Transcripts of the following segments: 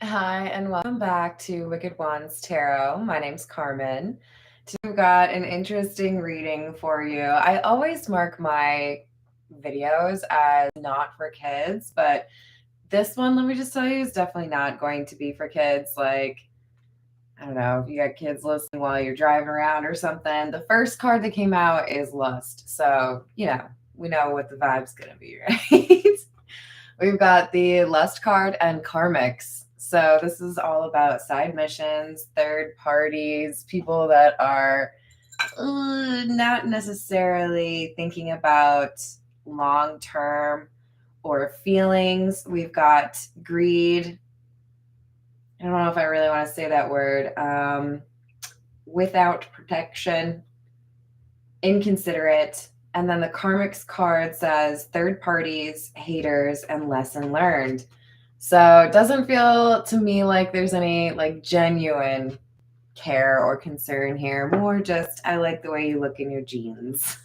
Hi, and welcome back to Wicked Ones Tarot. My name's Carmen. Today we've got an interesting reading for you. I always mark my videos as not for kids, but this one, let me just tell you, is definitely not going to be for kids. Like, I don't know, if you got kids listening while you're driving around or something. The first card that came out is Lust. So, we know what the vibe's going to be, right? We've got the Lust card and karmics. So this is all about side missions, third parties, people that are not necessarily thinking about long term or feelings. We've got greed. I don't know if I really want to say that word. Without protection, inconsiderate. And then the karmics card says third parties, haters, and lesson learned. So it doesn't feel to me like there's any like genuine care or concern here. More just, I like the way you look in your jeans.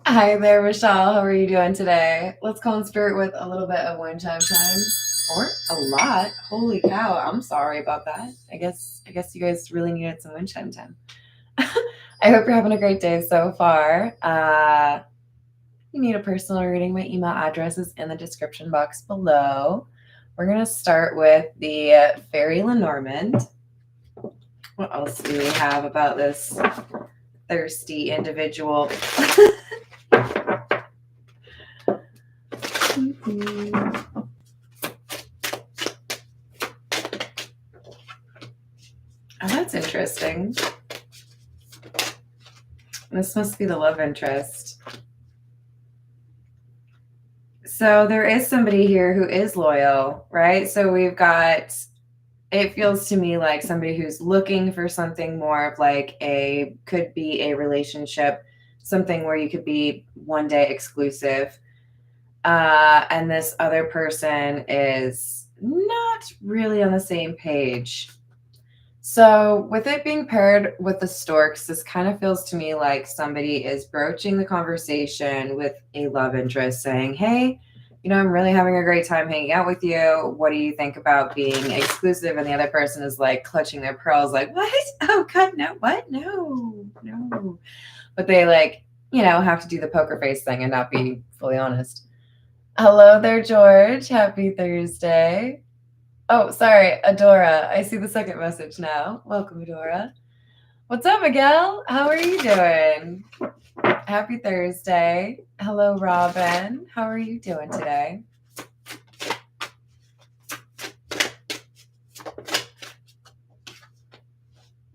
Hi there, Michelle. How are you doing today? Let's call in spirit with a little bit of wind chime time. Or a lot. Holy cow. I'm sorry about that. I guess you guys really needed some wind chime time. I hope you're having a great day so far. You need a personal reading, my email address is in the description box below. We're going to start with the Fairy Lenormand. What else do we have about this thirsty individual? Oh, that's interesting. This must be the love interest. So there is somebody here who is loyal, right? So we've got, it feels to me like somebody who's looking for something more of like could be a relationship, something where you could be one day exclusive. And this other person is not really on the same page. So with it being paired with the storks, this kind of feels to me like somebody is broaching the conversation with a love interest saying, hey, I'm really having a great time hanging out with you. What do you think about being exclusive? And the other person is like clutching their pearls like, what? Oh God, no, what? No. But they have to do the poker face thing and not be fully honest. Hello there, George. Happy Thursday. Oh, sorry, Adora. I see the second message now. Welcome, Adora. What's up, Miguel? How are you doing? Happy Thursday. Hello, Robin. How are you doing today?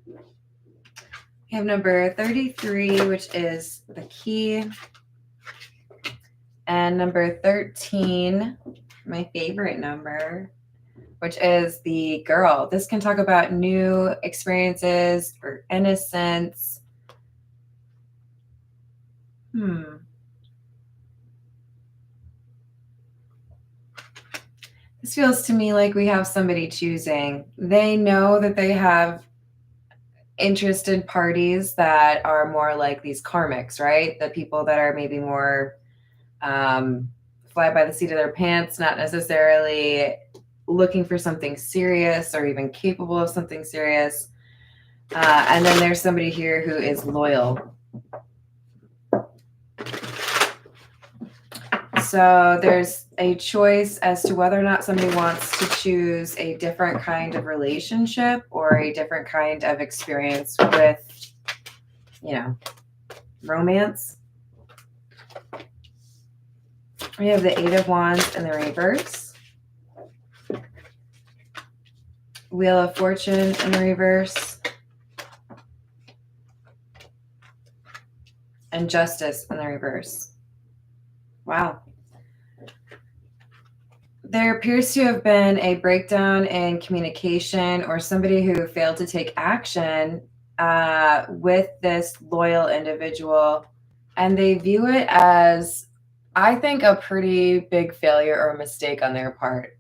We have number 33, which is the key. And number 13, my favorite number, which is the girl. This can talk about new experiences or innocence. This feels to me like we have somebody choosing. They know that they have interested parties that are more like these karmics, right? The people that are maybe more fly by the seat of their pants, not necessarily looking for something serious or even capable of something serious. And then there's somebody here who is loyal. So there's a choice as to whether or not somebody wants to choose a different kind of relationship or a different kind of experience with, romance. We have the Eight of Wands in the reverse. Wheel of Fortune in the reverse. And Justice in the reverse. Wow. There appears to have been a breakdown in communication or somebody who failed to take action with this loyal individual. And they view it as, I think, a pretty big failure or a mistake on their part.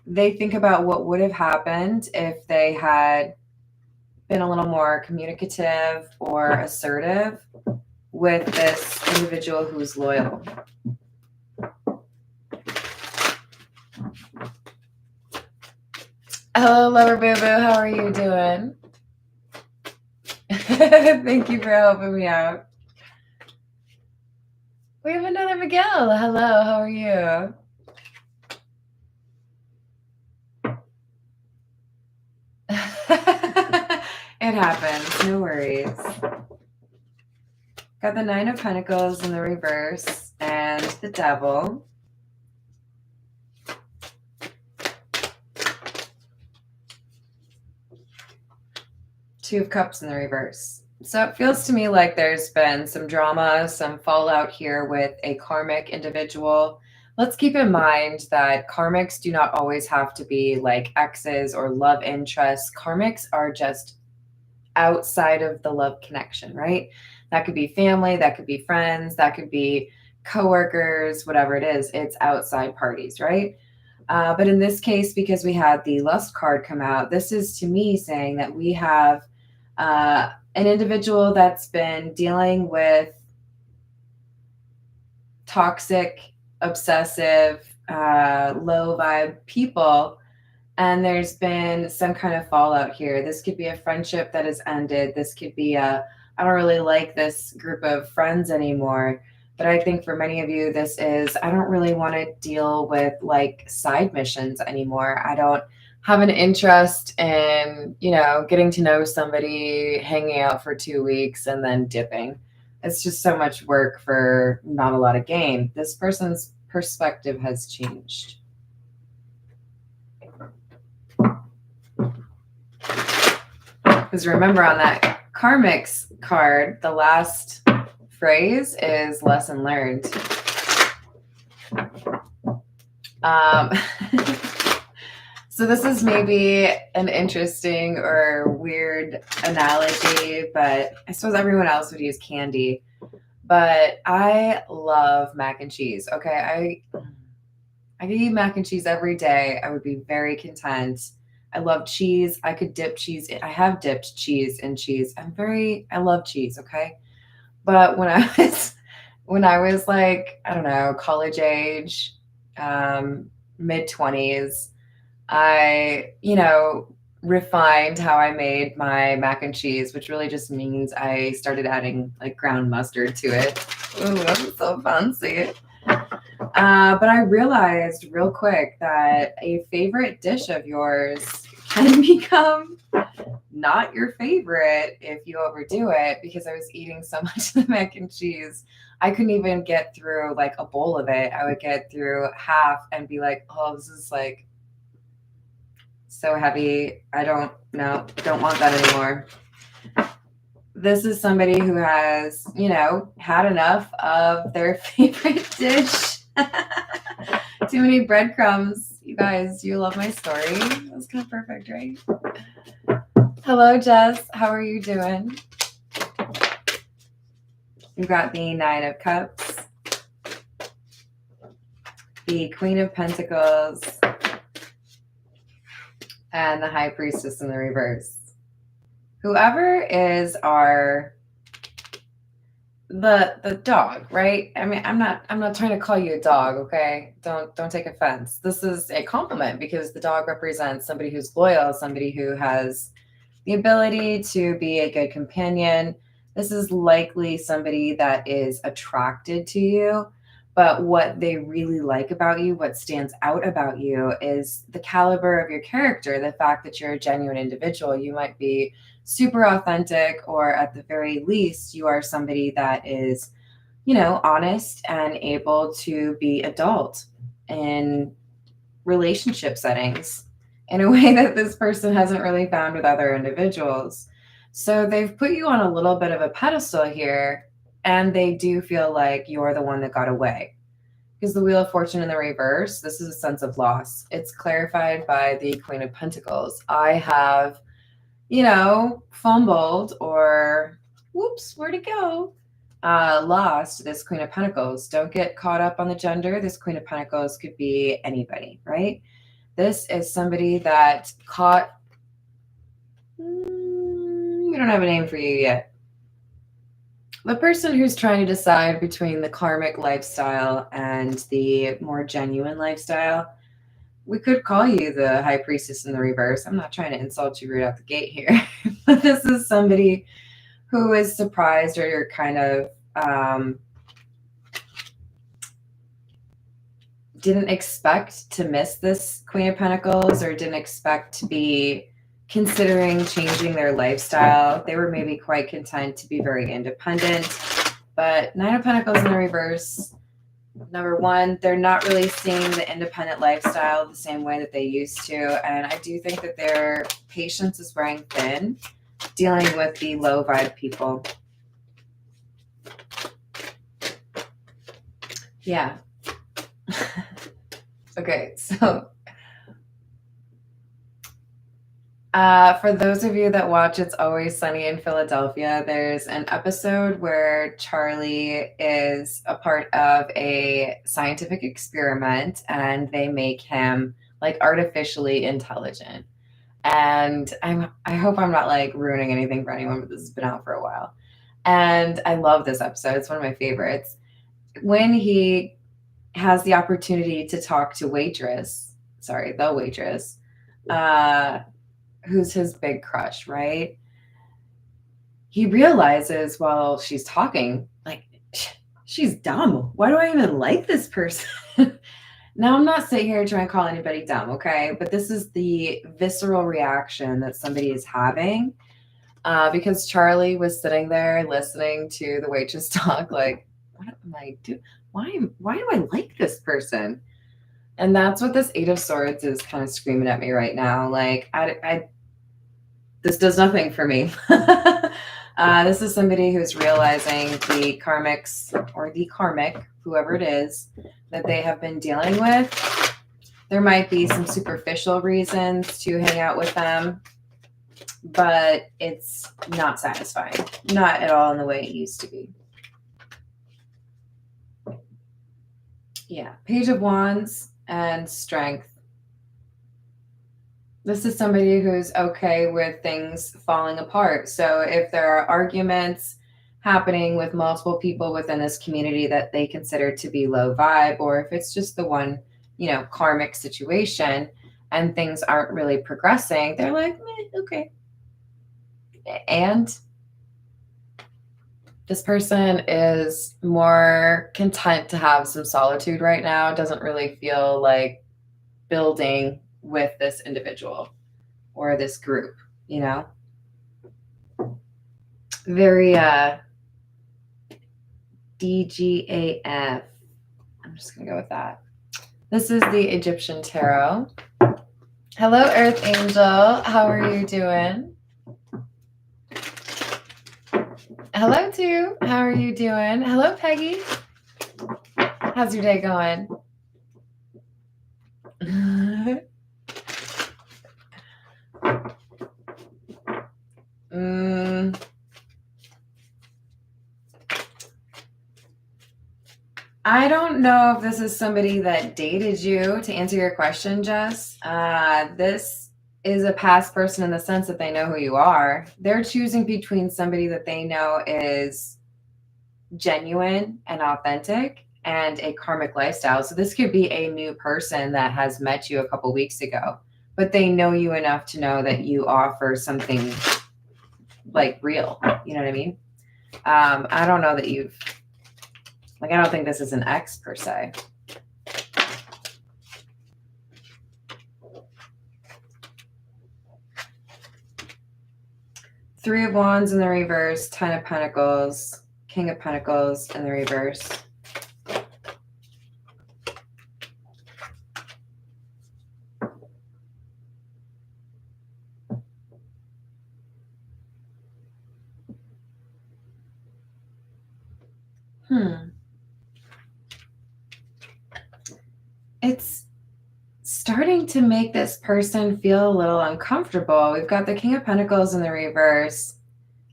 They think about what would have happened if they had been a little more communicative or assertive with this individual who's loyal. Hello, Lover Boo Boo. How are you doing? Thank you for helping me out. We have another Miguel. Hello, how are you? It happens. No worries. Got the Nine of Pentacles in the reverse and the Devil. Two of Cups in the reverse. So it feels to me like there's been some drama, some fallout here with a karmic individual. Let's keep in mind that karmics do not always have to be like exes or love interests. Karmics are just outside of the love connection, right? That could be family, that could be friends, that could be coworkers, whatever it is, it's outside parties, right? But in this case, because we had the lust card come out, this is to me saying that we have an individual that's been dealing with toxic, obsessive, low vibe people. And there's been some kind of fallout here. This could be a friendship that has ended. This could be I don't really like this group of friends anymore. But I think for many of you, this is, I don't really want to deal with like side missions anymore. I don't have an interest in, getting to know somebody, hanging out for 2 weeks, and then dipping. It's just so much work for not a lot of gain. This person's perspective has changed. Because remember, on that karmics card, the last phrase is lesson learned. So this is maybe an interesting or weird analogy, but I suppose everyone else would use candy. But I love mac and cheese. Okay, I could eat mac and cheese every day. I would be very content. I love cheese. I could dip cheese. I have dipped cheese in cheese. I love cheese. Okay. But when I was like, I don't know, college age, mid 20s, I, refined how I made my mac and cheese, which really just means I started adding like ground mustard to it. Ooh, I'm so fancy. But I realized real quick that a favorite dish of yours can become not your favorite if you overdo it, because I was eating so much of the mac and cheese. I couldn't even get through like a bowl of it. I would get through half and be like, oh, this is like so heavy. I don't want that anymore. This is somebody who has, had enough of their favorite dish. Too many breadcrumbs. You guys, you love my story. That was kind of perfect, right? Hello, Jess. How are you doing? You've got the Nine of Cups, the Queen of Pentacles, and the High Priestess in the reverse. Whoever is the dog, right? I mean, I'm not trying to call you a dog, okay? Don't take offense. This is a compliment because the dog represents somebody who's loyal, somebody who has the ability to be a good companion. This is likely somebody that is attracted to you, but what they really like about you, what stands out about you, is the caliber of your character, the fact that you're a genuine individual. You might be super authentic, or at the very least, you are somebody that is, honest and able to be adult in relationship settings in a way that this person hasn't really found with other individuals. So they've put you on a little bit of a pedestal here, and they do feel like you're the one that got away. Because the Wheel of Fortune in the reverse, this is a sense of loss. It's clarified by the Queen of Pentacles. I have, fumbled or, whoops, where'd it go? Lost this Queen of Pentacles. Don't get caught up on the gender. This Queen of Pentacles could be anybody, right? This is somebody that caught, we don't have a name for you yet. The person who's trying to decide between the karmic lifestyle and the more genuine lifestyle. we could call you the high priestess in the reverse. I'm not trying to insult you right out the gate here, but this is somebody who is surprised or kind of didn't expect to miss this Queen of Pentacles or didn't expect to be considering changing their lifestyle. They were maybe quite content to be very independent, but Nine of Pentacles in the reverse. Number one, they're not really seeing the independent lifestyle the same way that they used to. And I do think that their patience is wearing thin, dealing with the low vibe people. Yeah. Okay, so for those of you that watch It's Always Sunny in Philadelphia, there's an episode where Charlie is a part of a scientific experiment and they make him like artificially intelligent. And I hope I'm not like ruining anything for anyone, but this has been out for a while. And I love this episode. It's one of my favorites. When he has the opportunity to talk to the waitress, who's his big crush, right? He realizes while she's talking, like, she's dumb. Why do I even like this person? Now, I'm not sitting here trying to call anybody dumb, okay? But this is the visceral reaction that somebody is having because Charlie was sitting there listening to the waitress talk like, what am I doing? Why do I like this person? And that's what this Eight of Swords is kind of screaming at me right now. Like, this does nothing for me. This is somebody who's realizing the karmics or the karmic, whoever it is, that they have been dealing with. There might be some superficial reasons to hang out with them, but it's not satisfying. Not at all in the way it used to be. Yeah, Page of Wands and Strength. This is somebody who's okay with things falling apart. So if there are arguments happening with multiple people within this community that they consider to be low vibe, or if it's just the one, karmic situation and things aren't really progressing, they're like, okay. And this person is more content to have some solitude right now, doesn't really feel like building with this individual or this group, very DGAF. I'm just gonna go with that. This is the Egyptian tarot. Hello, Earth Angel. How are you doing? Hello, too. How are you doing? Hello, Peggy. How's your day going? I don't know if this is somebody that dated you, to answer your question, Jess. This is a past person in the sense that they know who you are. They're choosing between somebody that they know is genuine and authentic and a karmic lifestyle. So this could be a new person that has met you a couple weeks ago, but they know you enough to know that you offer something like real. You know what I mean? I don't know that I don't think this is an ex per se. Three of Wands in the reverse, 10 of Pentacles, King of Pentacles in the reverse. It's starting to make this person feel a little uncomfortable. We've got the King of Pentacles in the reverse.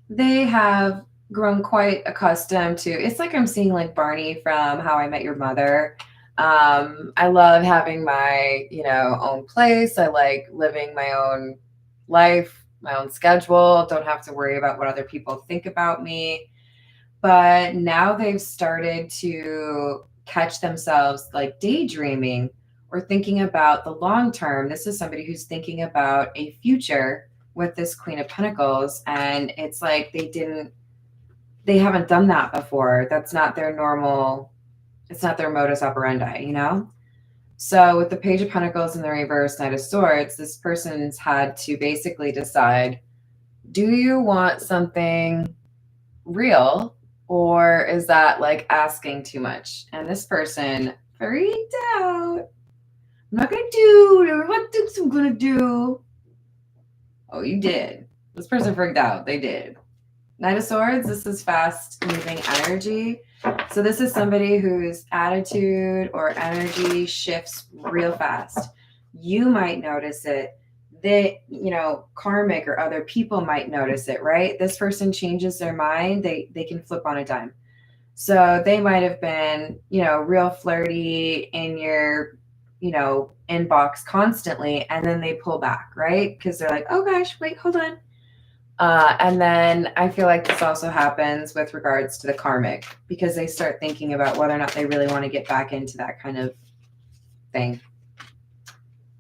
They have grown quite accustomed to, it's like I'm seeing like Barney from How I Met Your Mother. I love having my, own place. I like living my own life, my own schedule. Don't have to worry about what other people think about me. But now they've started to catch themselves like daydreaming or thinking about the long term. This is somebody who's thinking about a future with this Queen of Pentacles. And it's like they haven't done that before. That's not their normal, it's not their modus operandi, you know? So with the Page of Pentacles and the reverse Knight of Swords, this person's had to basically decide, do you want something real, or is that like asking too much? And this person freaked out. I'm not going to do what I think I'm going to do. Oh, you did. This person freaked out. They did. Knight of Swords, this is fast moving energy. So this is somebody whose attitude or energy shifts real fast. You might notice it. They, you know, karmic or other people might notice it, right? This person changes their mind. They can flip on a dime. So they might have been, you know, real flirty in your, you know, inbox constantly, and then they pull back, right? Because they're like, oh gosh, wait, hold on. And then I feel like this also happens with regards to the karmic, because they start thinking about whether or not they really want to get back into that kind of thing.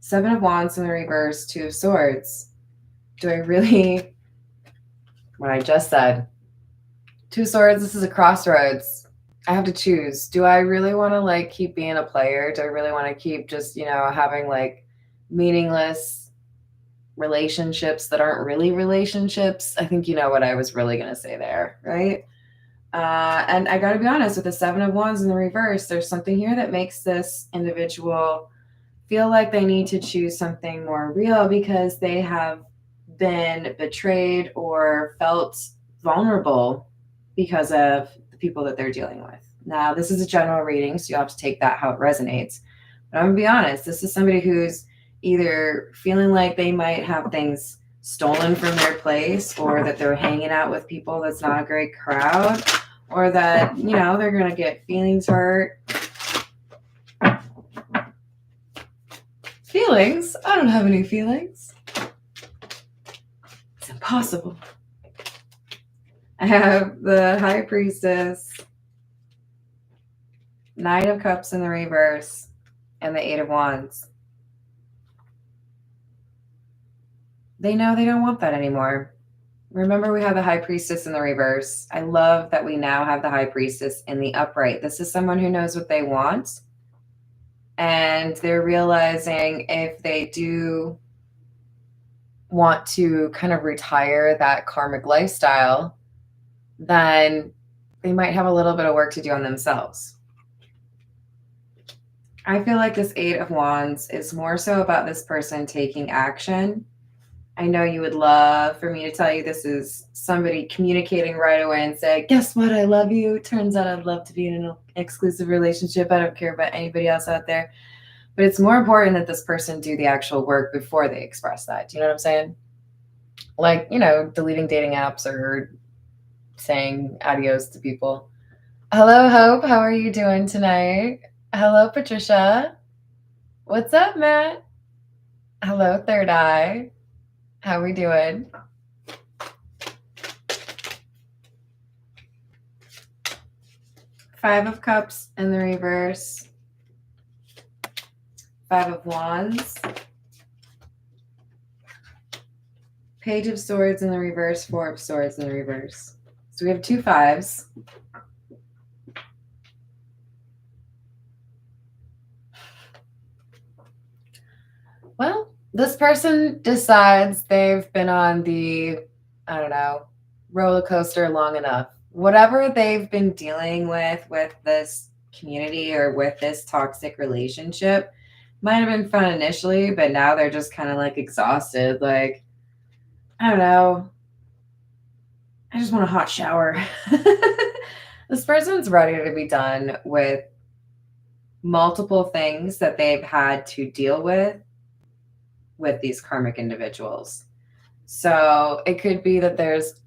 Seven of Wands in the reverse, Two of Swords. Do I really, what I just said, Two Swords, this is a crossroads. I have to choose. Do I really want to like keep being a player? Do I really want to keep just, you know, having like meaningless relationships that aren't really relationships? I think you know what I was really going to say there, right? And I got to be honest, with the Seven of Wands in the reverse, there's something here that makes this individual feel like they need to choose something more real, because they have been betrayed or felt vulnerable because of the people that they're dealing with. Now, this is a general reading, so you'll have to take that how it resonates. But I'm going to be honest, this is somebody who's either feeling like they might have things stolen from their place, or that they're hanging out with people that's not a great crowd, or that, you know, they're going to get feelings hurt. Feelings? I don't have any feelings. It's impossible. I have the High Priestess, Nine of Cups in the reverse, and the Eight of Wands. They know they don't want that anymore. Remember, we have the High Priestess in the reverse. I love that we now have the High Priestess in the upright. This is someone who knows what they want. And they're realizing if they do want to kind of retire that karmic lifestyle, then they might have a little bit of work to do on themselves. I feel like this Eight of Wands is more so about this person taking action. I know you would love for me to tell you this is somebody communicating right away and say, guess what? I love you. Turns out I'd love to be in an exclusive relationship. I don't care about anybody else out there. But it's more important that this person do the actual work before they express that. Do you know what I'm saying? Like, you know, deleting dating apps or saying adios to people. Hello, Hope. How are you doing tonight? Hello, Patricia. What's up, Matt? Hello, Third Eye. How we doing? Five of Cups in the reverse. Five of Wands. Page of Swords in the reverse. Four of Swords in the reverse. So we have two fives. Well, this person decides they've been on the, I don't know, roller coaster long enough. Whatever they've been dealing with this community or with this toxic relationship might have been fun initially, but now they're just kind of like exhausted. Like, I don't know. I just want a hot shower. This person's ready to be done with multiple things that they've had to deal with these karmic individuals. So it could be that there's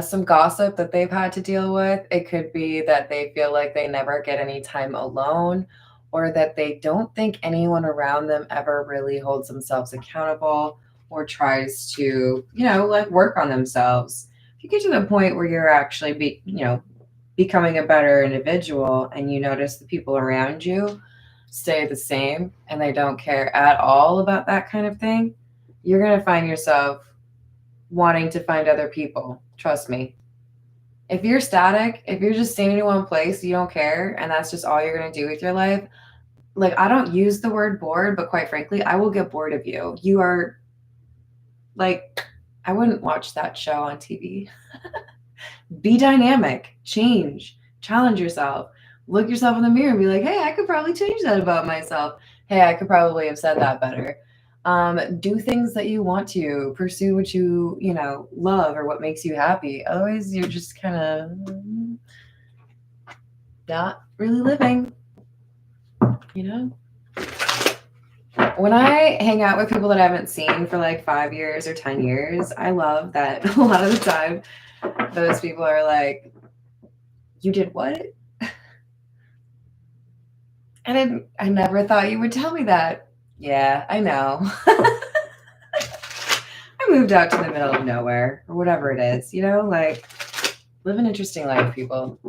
some gossip that they've had to deal with. It could be that they feel like they never get any time alone, or that they don't think anyone around them ever really holds themselves accountable or tries to, you know, like work on themselves. If you get to the point where you're actually becoming a better individual, and you notice the people around you stay the same and they don't care at all about that kind of thing, you're going to find yourself wanting to find other people. Trust me. If you're static, if you're just staying in one place, you don't care, and that's just all you're going to do with your life. Like, I don't use the word bored, but quite frankly, I will get bored of you. You are like, I wouldn't watch that show on TV. Be dynamic, change, challenge yourself, look yourself in the mirror and be like, hey, I could probably change that about myself. Hey, I could probably have said that better. Do things that you want to pursue, what you love or what makes you happy. Otherwise, you're just kind of not really living, When I hang out with people that I haven't seen for like 5 years or 10 years, I love that a lot of the time those people are like, you did what? And I never thought you would tell me that. Yeah, I know. I moved out to the middle of nowhere or whatever it is, like live an interesting life, people.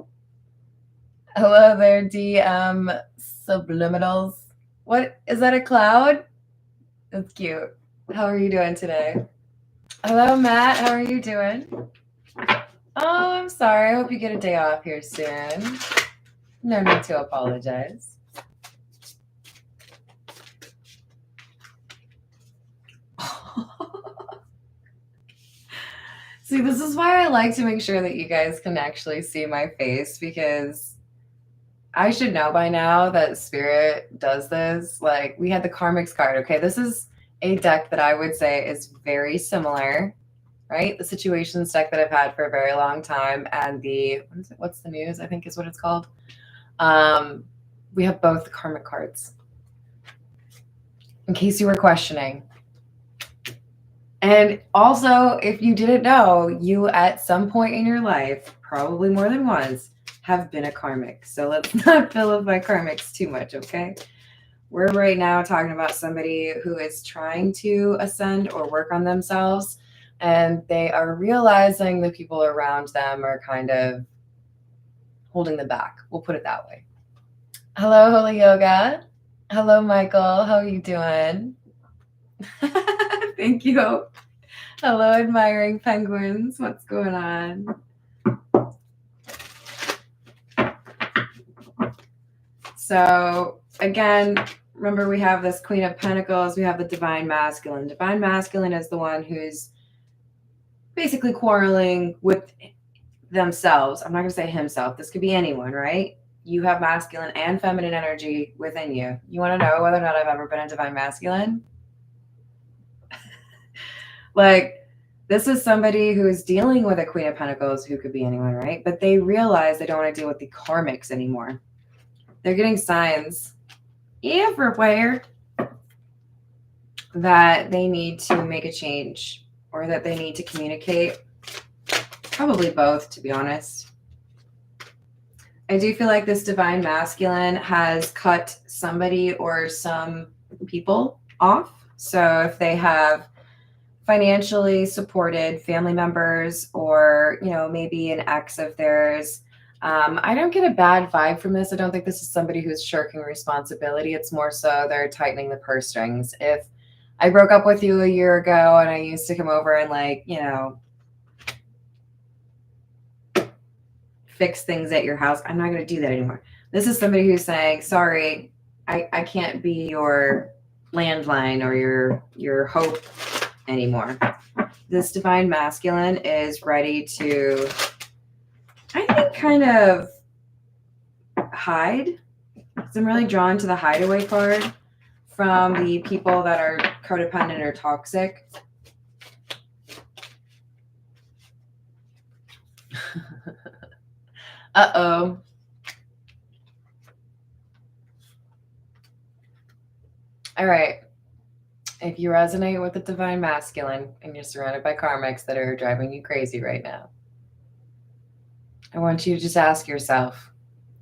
Hello there, DM Subliminals. What is that, a cloud? That's cute. How are you doing today? Hello, Matt. How are you doing? Oh, I'm sorry. I hope you get a day off here soon. No need to apologize. See, this is why I like to make sure that you guys can actually see my face, because I should know by now that Spirit does this. Like, we had the Karmics card. Okay, this is a deck that I would say is very similar, right? The Situations deck that I've had for a very long time, and the, what's the news, I think is what it's called. We have both the Karmic cards, in case you were questioning. And also, if you didn't know, you at some point in your life, probably more than once, have been a karmic. So let's not vilify karmics too much, okay? We're right now talking about somebody who is trying to ascend or work on themselves, and they are realizing the people around them are kind of holding them back. We'll put it that way. Hello, Holy Yoga. Hello, Michael. How are you doing? Thank you. Hello, admiring penguins. What's going on? So again, remember we have this Queen of Pentacles. We have the Divine Masculine. Divine Masculine is the one who's basically quarreling with themselves. I'm not going to say himself. This could be anyone, right? You have masculine and feminine energy within you. You want to know whether or not I've ever been a Divine Masculine? Like, this is somebody who is dealing with a Queen of Pentacles, who could be anyone, right? But they realize they don't want to deal with the karmics anymore. They're getting signs everywhere that they need to make a change, or that they need to communicate. Probably both, to be honest. I do feel like this Divine Masculine has cut somebody or some people off. So if they have financially supported family members, or maybe an ex of theirs, I don't get a bad vibe from this. I don't think this is somebody who's shirking responsibility. It's more so they're tightening the purse strings. If I broke up with you a year ago and I used to come over and fix things at your house, I'm not going to do that anymore. This is somebody who's saying, sorry, I can't be your landline or your hope anymore. This Divine Masculine is ready to, I think, kind of hide. I'm really drawn to the hideaway card from the people that are codependent or toxic. Uh-oh. All right. If you resonate with the Divine Masculine and you're surrounded by karmics that are driving you crazy right now, I want you to just ask yourself,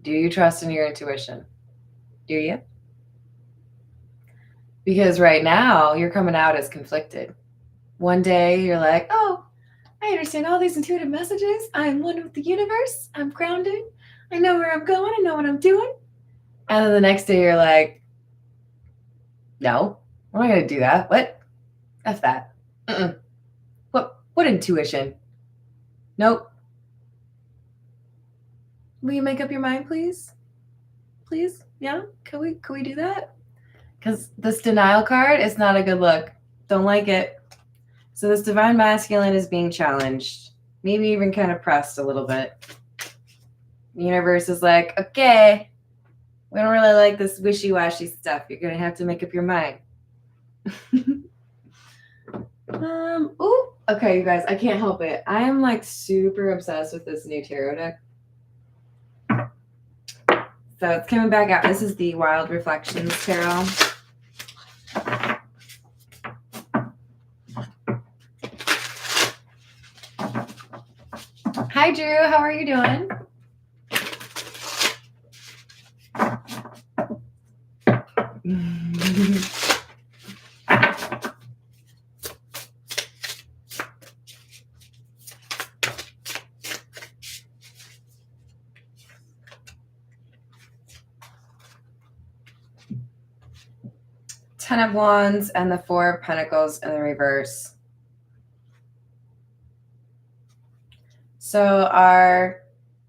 do you trust in your intuition? Do you? Because right now you're coming out as conflicted. One day you're like, oh, I understand all these intuitive messages. I'm one with the universe. I'm grounded. I know where I'm going. I know what I'm doing. And then the next day you're like, No, I'm not going to do that. What? F that. What intuition? Nope. Will you make up your mind, please? Please? Yeah? Can we do that? Because this denial card is not a good look. Don't like it. So this divine masculine is being challenged. Maybe even kind of pressed a little bit. The universe is like, okay, we don't really like this wishy-washy stuff. You're going to have to make up your mind. Okay, you guys, I can't help it. I am like super obsessed with this new tarot deck. So it's coming back out. This is the Wild Reflections Tarot. Hi, Drew. How are you doing? 10 of Wands and the 4 of Pentacles in the reverse. So our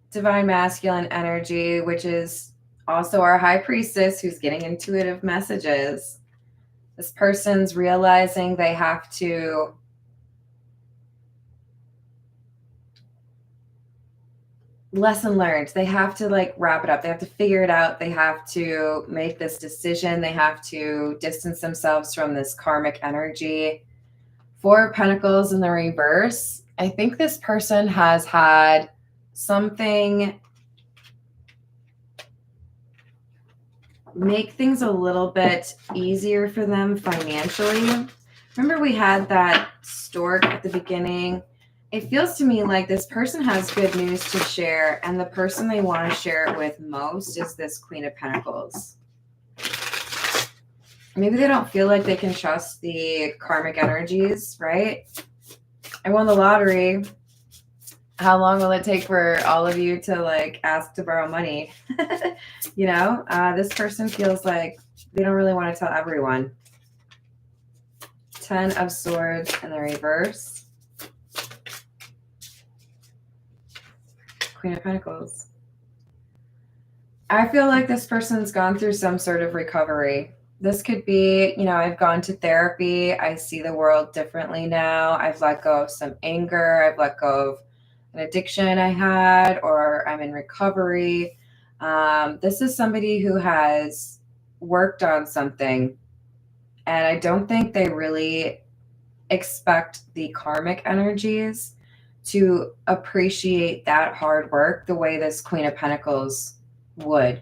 divine masculine energy, which is also our high priestess who's getting intuitive messages. This person's realizing they have to lesson learned. They have to like wrap it up. They have to figure it out. They have to make this decision. They have to distance themselves from this karmic energy. 4 of Pentacles in the reverse. I think this person has had something make things a little bit easier for them financially. Remember we had that stork at the beginning? It feels to me like this person has good news to share, and the person they want to share it with most is this Queen of Pentacles. Maybe they don't feel like they can trust the karmic energies, right? I won the lottery. How long will it take for all of you to like ask to borrow money? You know, this person feels like they don't really want to tell everyone. 10 of Swords in the reverse. Queen of Pentacles. I feel like this person's gone through some sort of recovery. This could be, you know, I've gone to therapy. I see the world differently now. I've let go of some anger. I've let go of an addiction I had, or I'm in recovery. This is somebody who has worked on something, and I don't think they really expect the karmic energies to appreciate that hard work the way this Queen of Pentacles would.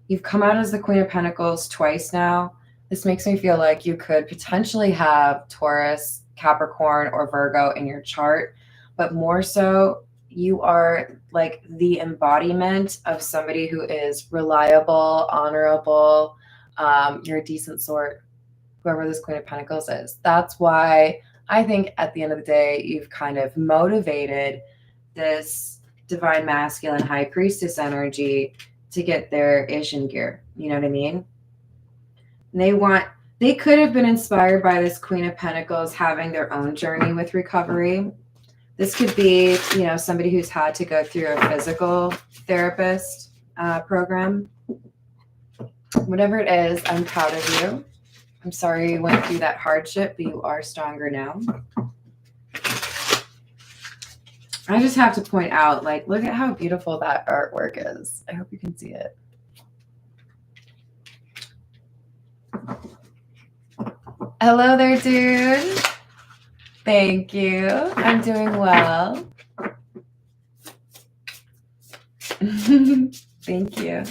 You've come out as the Queen of Pentacles twice now. This makes me feel like you could potentially have Taurus, Capricorn, or Virgo in your chart, but more so, you are like the embodiment of somebody who is reliable, honorable. You're a decent sort, whoever this Queen of Pentacles is. That's why I think at the end of the day, you've kind of motivated this divine masculine high priestess energy to get their ish in gear. You know what I mean? They could have been inspired by this Queen of Pentacles having their own journey with recovery. This could be, you know, somebody who's had to go through a physical therapist program. Whatever it is, I'm proud of you. I'm sorry you went through that hardship, but you are stronger now. I just have to point out, like, look at how beautiful that artwork is. I hope you can see it. Hello there, dude. Thank you. I'm doing well. Thank you.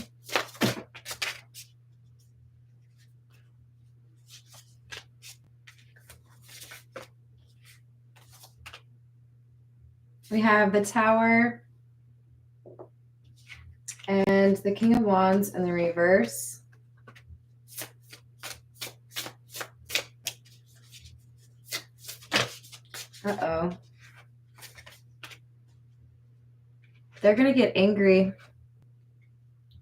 We have the Tower and the King of Wands in the reverse. Uh-oh. They're going to get angry.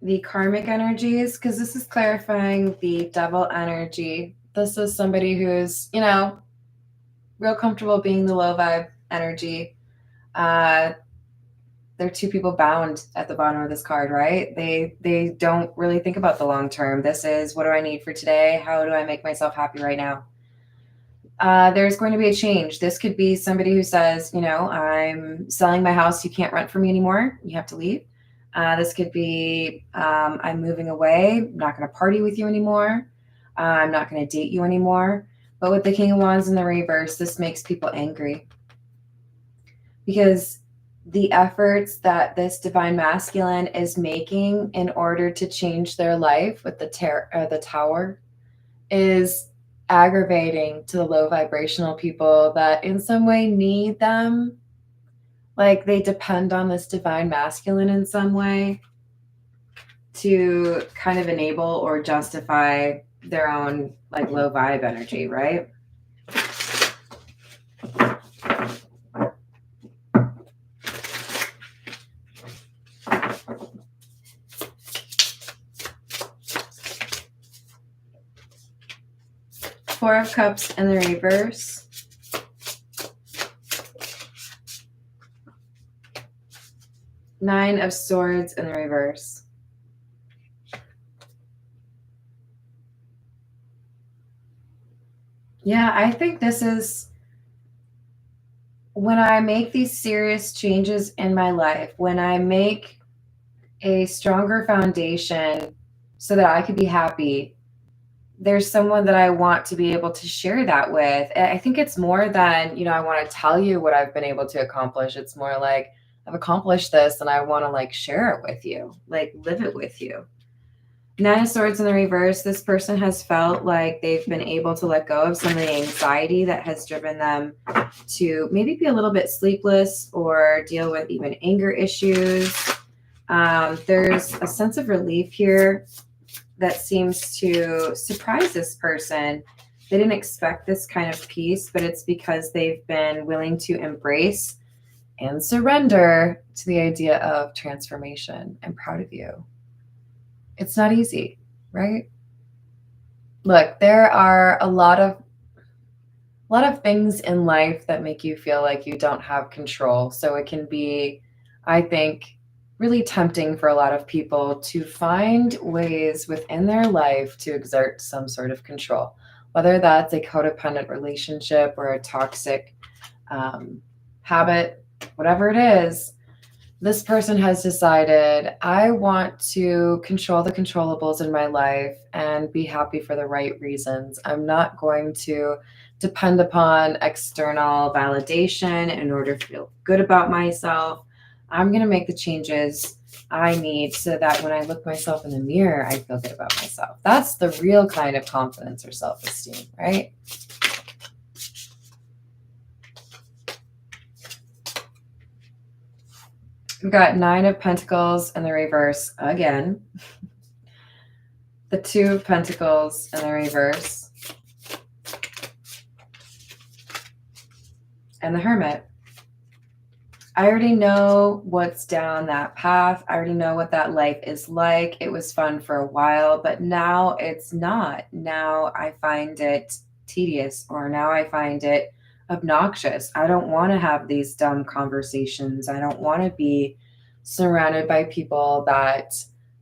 The karmic energies, because this is clarifying the devil energy This is somebody who's, real comfortable being the low vibe energy. They're two people bound at the bottom of this card, right? They don't really think about the long term. This is, what do I need for today? How do I make myself happy right now? There's going to be a change. This could be somebody who says, I'm selling my house. You can't rent for me anymore. You have to leave. This could be, I'm moving away. I'm not going to party with you anymore. I'm not going to date you anymore. But with the King of Wands in the reverse, this makes people angry because the efforts that this divine masculine is making in order to change their life with the tower is aggravating to the low vibrational people that in some way need them. Like they depend on this divine masculine in some way to kind of enable or justify their own like low vibe energy, right? Four of Cups in the reverse. Nine of Swords in the reverse. Yeah, I think this is when I make these serious changes in my life, when I make a stronger foundation so that I could be happy, there's someone that I want to be able to share that with. I think it's more than, I want to tell you what I've been able to accomplish. It's more like I've accomplished this and I want to like share it with you, like live it with you. Nine of Swords in the reverse. This person has felt like they've been able to let go of some of the anxiety that has driven them to maybe be a little bit sleepless or deal with even anger issues. There's a sense of relief here that seems to surprise this person. They didn't expect this kind of peace, but it's because they've been willing to embrace and surrender to the idea of transformation. I'm proud of you. It's not easy, right? Look, there are a lot of things in life that make you feel like you don't have control. So it can be, I think, really tempting for a lot of people to find ways within their life to exert some sort of control, whether that's a codependent relationship or a toxic habit, whatever it is. This person has decided, I want to control the controllables in my life and be happy for the right reasons. I'm not going to depend upon external validation in order to feel good about myself. I'm going to make the changes I need so that when I look myself in the mirror, I feel good about myself. That's the real kind of confidence or self-esteem, right? We've got Nine of Pentacles in the reverse again. The Two of Pentacles in the reverse. And the Hermit. I already know what's down that path. I already know what that life is like. It was fun for a while, but now it's not. Now I find it tedious, or now I find it obnoxious. I don't want to have these dumb conversations. I don't want to be surrounded by people that,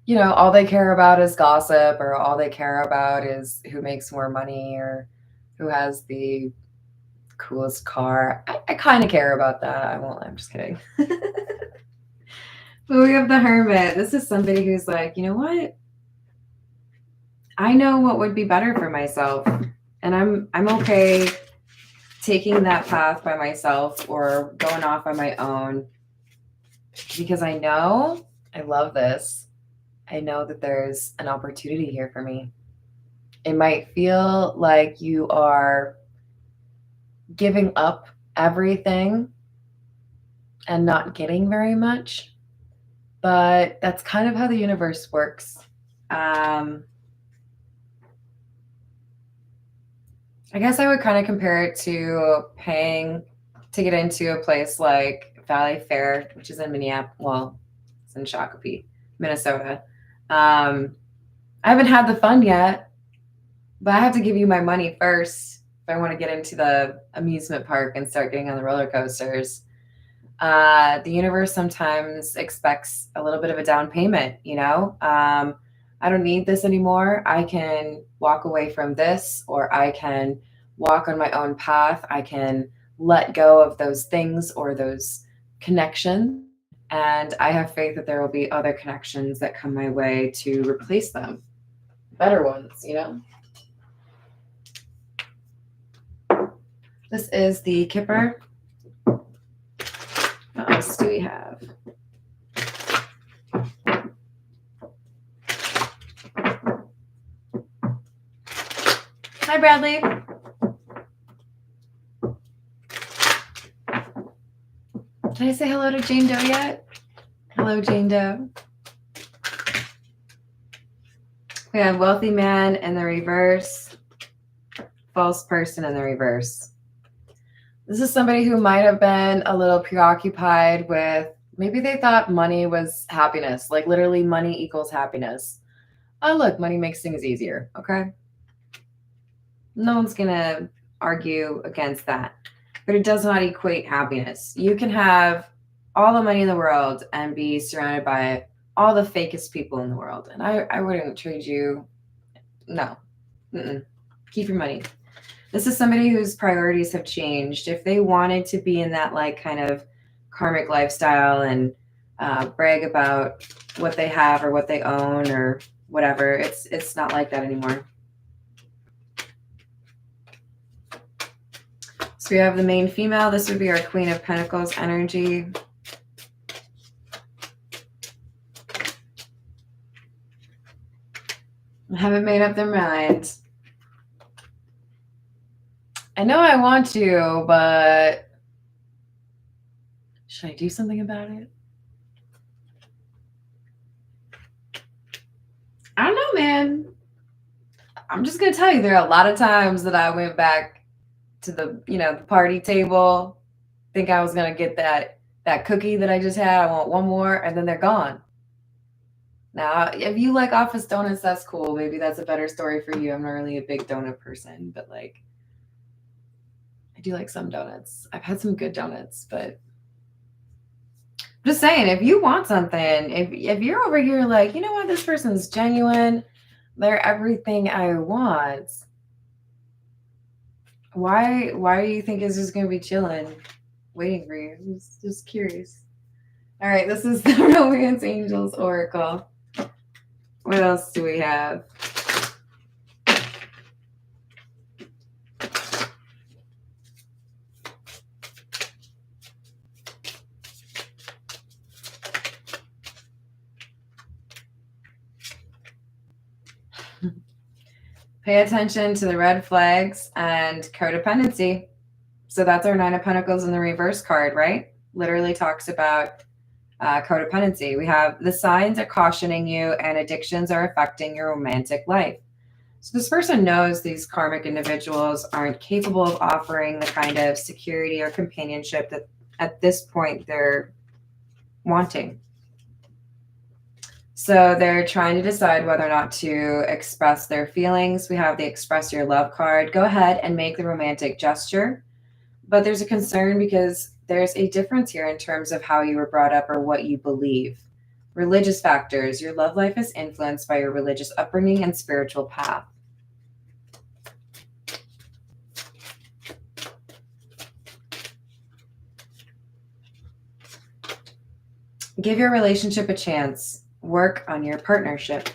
all they care about is gossip, or all they care about is who makes more money or who has the coolest car. I kind of care about that. I'm just kidding. But we have the Hermit. This is somebody who's like, you know what? I know what would be better for myself. And I'm okay taking that path by myself or going off on my own, because I know, I love this. I know that there's an opportunity here for me. It might feel like you are giving up everything and not getting very much, but that's kind of how the universe works. I guess I would kind of compare it to paying to get into a place like Valley Fair, which is in Minneapolis. Well, it's in Shakopee, Minnesota. I haven't had the fun yet, But I have to give you my money first if I want to get into the amusement park and start getting on the roller coasters. The universe sometimes expects a little bit of a down payment, you know? I don't need this anymore. I can walk away from this, or I can walk on my own path. I can let go of those things or those connections. And I have faith that there will be other connections that come my way to replace them. Better ones, you know? This is the Kipper. What else do we have? Hi, Bradley. Did I say hello to Jane Doe yet? Hello, Jane Doe. We have wealthy man in the reverse, false person in the reverse. This is somebody who might have been a little preoccupied with, maybe they thought money was happiness, like literally money equals happiness. Oh, look, money makes things easier, okay? No one's going to argue against that, but it does not equate happiness. You can have all the money in the world and be surrounded by all the fakest people in the world. And I wouldn't trade you. No. Keep your money. This is somebody whose priorities have changed. If they wanted to be in that like kind of karmic lifestyle and brag about what they have or what they own or whatever, it's not like that anymore. So we have the main female. This would be our Queen of Pentacles energy. Haven't made up their mind. I know I want to, but should I do something about it? I don't know, man. I'm just going to tell you, there are a lot of times that I went back to the, the party table, think I was going to get that cookie that I just had. I want one more, and then they're gone. Now, if you like office donuts, that's cool. Maybe that's a better story for you. I'm not really a big donut person, but like, I do like some donuts. I've had some good donuts, but I'm just saying, if you want something, if you're over here like, you know what, this person's genuine, they're everything I want, why do you think is just going to be chilling, waiting for you? I'm just curious. All right, this is the Romance Angels Oracle. What else do we have? Pay attention to the red flags and codependency. So that's our Nine of Pentacles in the reverse card, right? Literally talks about codependency. We have the signs are cautioning you and addictions are affecting your romantic life. So this person knows these karmic individuals aren't capable of offering the kind of security or companionship that at this point they're wanting. So they're trying to decide whether or not to express their feelings. We have the express your love card. Go ahead and make the romantic gesture. But there's a concern because there's a difference here in terms of how you were brought up or what you believe. Religious factors. Your love life is influenced by your religious upbringing and spiritual path. Give your relationship a chance. Work on your partnership.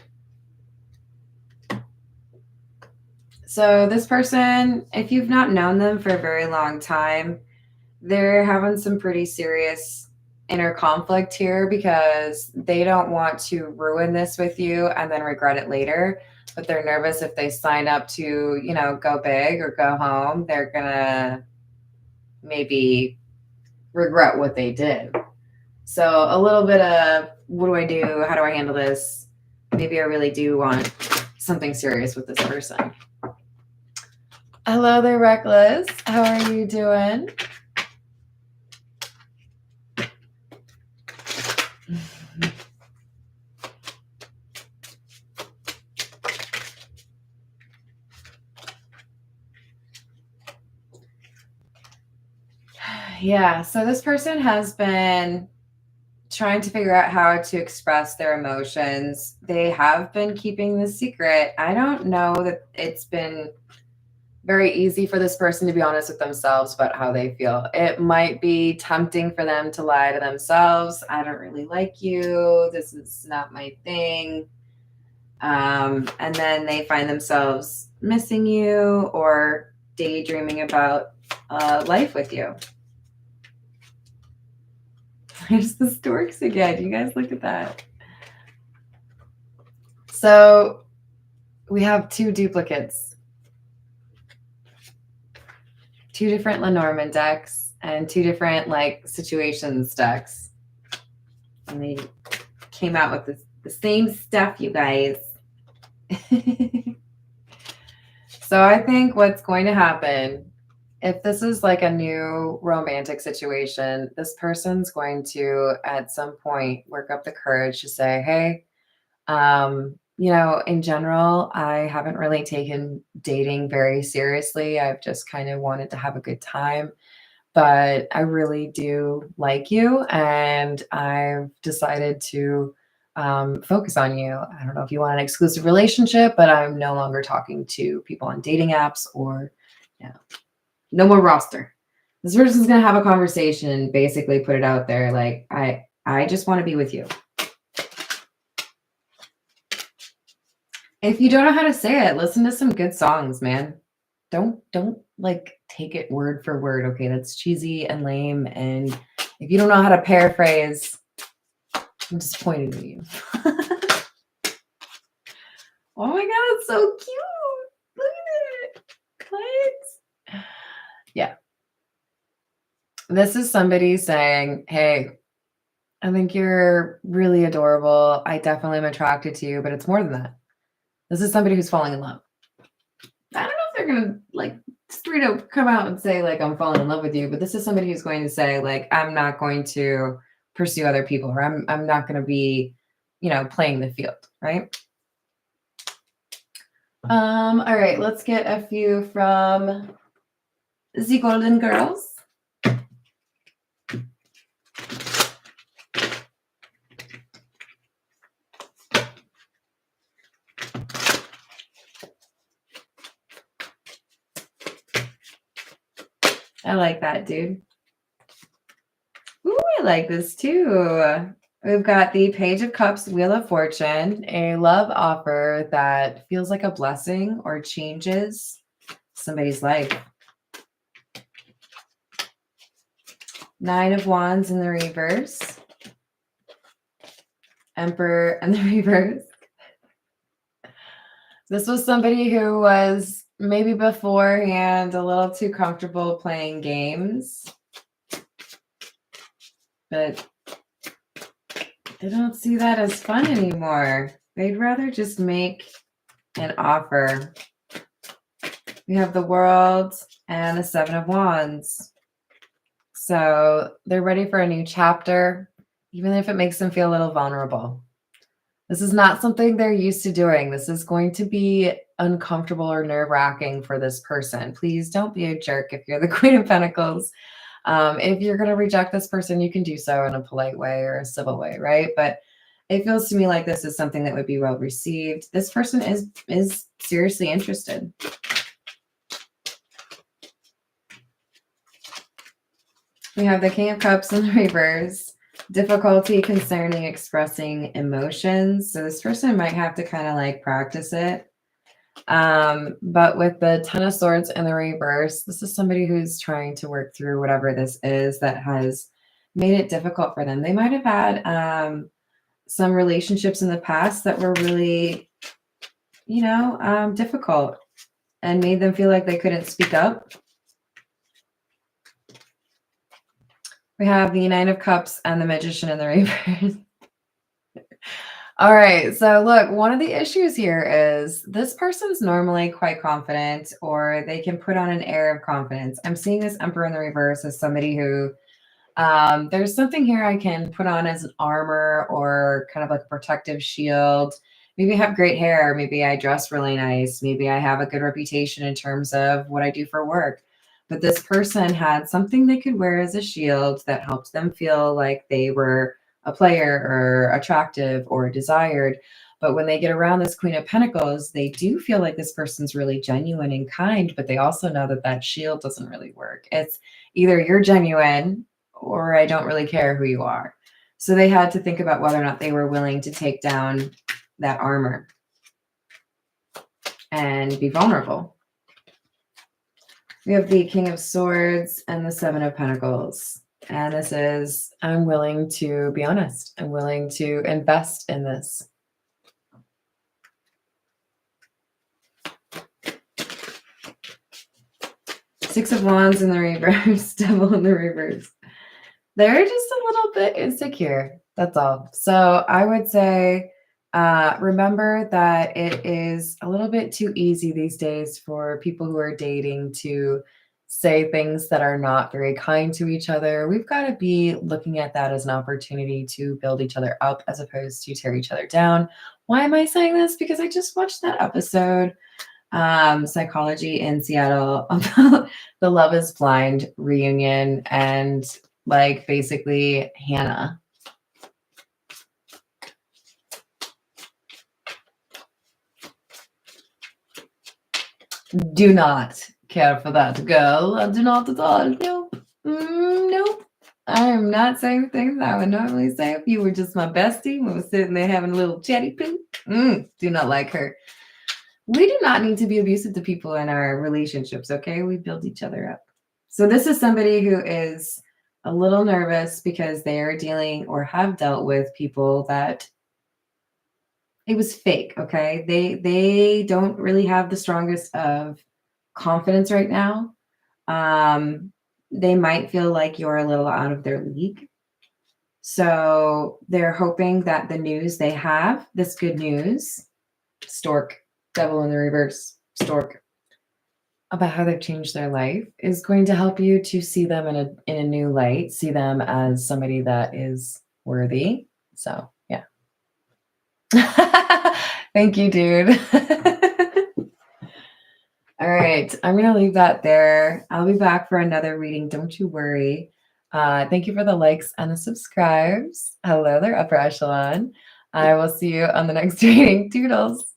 So this person, if you've not known them for a very long time, they're having some pretty serious inner conflict here because they don't want to ruin this with you and then regret it later. But they're nervous if they sign up to, go big or go home, they're going to maybe regret what they did. So a little bit of, what do I do? How do I handle this? Maybe I really do want something serious with this person. Hello there, Reckless. How are you doing? Yeah, so this person has been trying to figure out how to express their emotions. They have been keeping this secret. I don't know that it's been very easy for this person to be honest with themselves about how they feel. It might be tempting for them to lie to themselves. I don't really like you. This is not my thing. And then they find themselves missing you or daydreaming about life with you. There's the storks again. You guys look at that. So we have two duplicates, two different Lenormand decks, and two different like situations decks. And they came out with the same stuff, you guys. So I think what's going to happen, if this is like a new romantic situation, this person's going to at some point work up the courage to say, hey, in general, I haven't really taken dating very seriously. I've just kind of wanted to have a good time, but I really do like you, and I've decided to focus on you. I don't know if you want an exclusive relationship, but I'm no longer talking to people on dating apps or, no more roster. This person's gonna have a conversation and basically put it out there, like I just want to be with you. If you don't know how to say it, listen to some good songs, man. Don't like take it word for word. Okay, that's cheesy and lame. And if you don't know how to paraphrase, I'm disappointed in you. Oh my god, it's so cute. Look at it. What? Yeah. This is somebody saying, hey, I think you're really adorable. I definitely am attracted to you, but it's more than that. This is somebody who's falling in love. I don't know if they're gonna like straight up come out and say like I'm falling in love with you, but this is somebody who's going to say like I'm not going to pursue other people, or I'm not going to be, playing the field, right? All right, let's get a few from the Golden Girls. I like that, dude. Ooh, I like this too. We've got the Page of Cups, Wheel of Fortune, a love offer that feels like a blessing or changes somebody's life. Nine of Wands in the reverse. Emperor in the reverse. This was somebody who was maybe beforehand a little too comfortable playing games, but they don't see that as fun anymore. They'd rather just make an offer. We have the World and the Seven of Wands. So they're ready for a new chapter, even if it makes them feel a little vulnerable. This is not something they're used to doing. This is going to be uncomfortable or nerve-wracking for this person. Please don't be a jerk if you're the Queen of Pentacles. If you're going to reject this person, you can do so in a polite way or a civil way, right? But it feels to me like this is something that would be well received. This person is seriously interested. We have the King of Cups in the reverse. Difficulty concerning expressing emotions. So this person might have to kind of like practice it. But with the Ten of Swords in the reverse, this is somebody who's trying to work through whatever this is that has made it difficult for them. They might have had some relationships in the past that were really, difficult and made them feel like they couldn't speak up. We have the Nine of Cups and the Magician in the reverse. All right, so look, one of the issues here is this person's normally quite confident, or they can put on an air of confidence. I'm seeing this Emperor in the reverse as somebody who, there's something here I can put on as an armor or kind of like a protective shield. Maybe I have great hair. Maybe I dress really nice. Maybe I have a good reputation in terms of what I do for work. But this person had something they could wear as a shield that helped them feel like they were a player or attractive or desired. But when they get around this Queen of Pentacles, they do feel like this person's really genuine and kind, but they also know that that shield doesn't really work. It's either you're genuine or I don't really care who you are. So they had to think about whether or not they were willing to take down that armor and be vulnerable. We have the King of Swords and the Seven of Pentacles. And this is, I'm willing to be honest. I'm willing to invest in this. Six of Wands in the reverse, Devil in the reverse. They're just a little bit insecure. That's all. So I would say, remember that it is a little bit too easy these days for people who are dating to say things that are not very kind to each other. We've got to be looking at that as an opportunity to build each other up as opposed to tear each other down. Why am I saying this? Because I just watched that episode, Psychology in Seattle, about the Love is Blind reunion and like basically Hannah. Do not care for that girl. I do not at all. Nope. Nope. I am not saying things I would normally say if you were just my bestie. We were sitting there having a little chatty poo. Do not like her. We do not need to be abusive to people in our relationships, okay? We build each other up. So this is somebody who is a little nervous because they are dealing or have dealt with people that it was fake, okay? They don't really have the strongest of confidence right now. They might feel like you're a little out of their league. So they're hoping that the news they have, this good news, stork, Devil in the reverse, stork, about how they've changed their life is going to help you to see them in a new light, see them as somebody that is worthy. So yeah. Thank you, dude. All right, I'm going to leave that there. I'll be back for another reading. Don't you worry. Thank you for the likes and the subscribes. Hello there, upper echelon. I will see you on the next reading. Toodles.